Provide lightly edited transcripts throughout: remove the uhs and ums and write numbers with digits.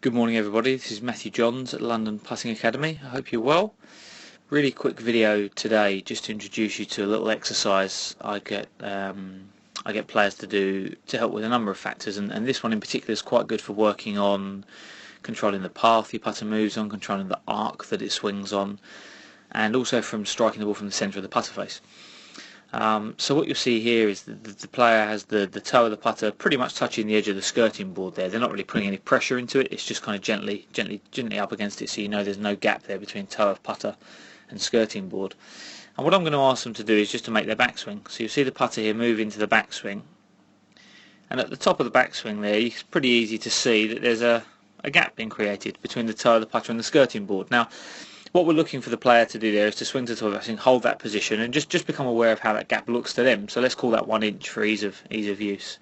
Good morning everybody, this is Matthew Johns at London Putting Academy. I hope you're well. Really quick video today just to introduce you to a little exercise I get players to do to help with a number of factors, and this one in particular is quite good for working on controlling the path your putter moves on, controlling the arc that it swings on, and also from striking the ball from the centre of the putter face. So what you'll see here is that the player has the toe of the putter pretty much touching the edge of the skirting board there. They're not really putting any pressure into it, it's just kind of gently up against it, so you know there's no gap there between toe of putter and skirting board. And what I'm going to ask them to do is just to make their backswing. So you'll see the putter here move into the backswing, and at the top of the backswing there it's pretty easy to see that there's a gap being created between the toe of the putter and the skirting board. Now what we're looking for the player to do there is to swing to the top of the backswing, hold that position, and just become aware of how that gap looks to them. So let's call that 1 inch for ease of use.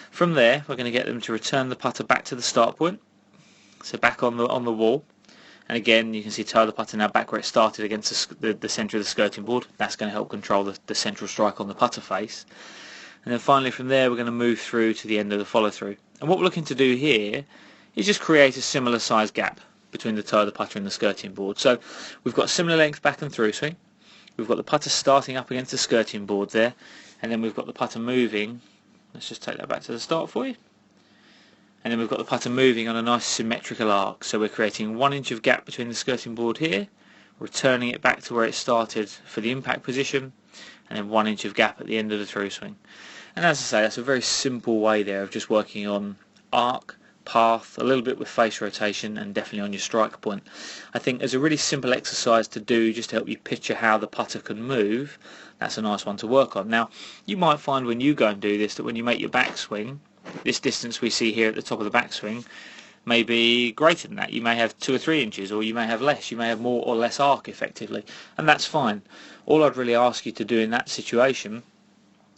From there, we're going to get them to return the putter back to the start point, so back on the wall. And again, you can see toe of the putter now back where it started against the centre of the skirting board. That's going to help control the central strike on the putter face. And then finally from there, we're going to move through to the end of the follow through. And what we're looking to do here is just create a similar size gap between the toe of the putter and the skirting board. So we've got similar length back and through swing. We've got the putter starting up against the skirting board there, and then we've got the putter moving. Let's just take that back to the start for you. And then we've got the putter moving on a nice symmetrical arc. So we're creating 1 inch of gap between the skirting board here, returning it back to where it started for the impact position, and then 1 inch of gap at the end of the through swing. And as I say, that's a very simple way there of just working on arc, path, a little bit with face rotation, and definitely on your strike point. I think as a really simple exercise to do just to help you picture how the putter can move, that's a nice one to work on. Now you might find when you go and do this that when you make your backswing, this distance we see here at the top of the backswing may be greater than that. You may have 2 or 3 inches, or you may have less, you may have more or less arc effectively, and that's fine. All I'd really ask you to do in that situation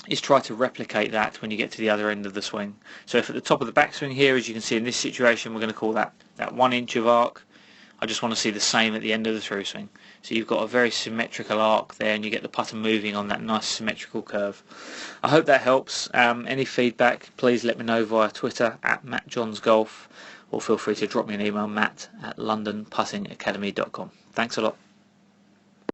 is try to replicate that when you get to the other end of the swing. So if at the top of the backswing here, as you can see in this situation, we're going to call that 1 inch of arc, I just want to see the same at the end of the through swing. So you've got a very symmetrical arc there, and you get the putter moving on that nice symmetrical curve. I hope that helps. Any feedback, please let me know via Twitter at MattJohnsGolf, or feel free to drop me an email, matt@londonputtingacademy.com. Thanks a lot.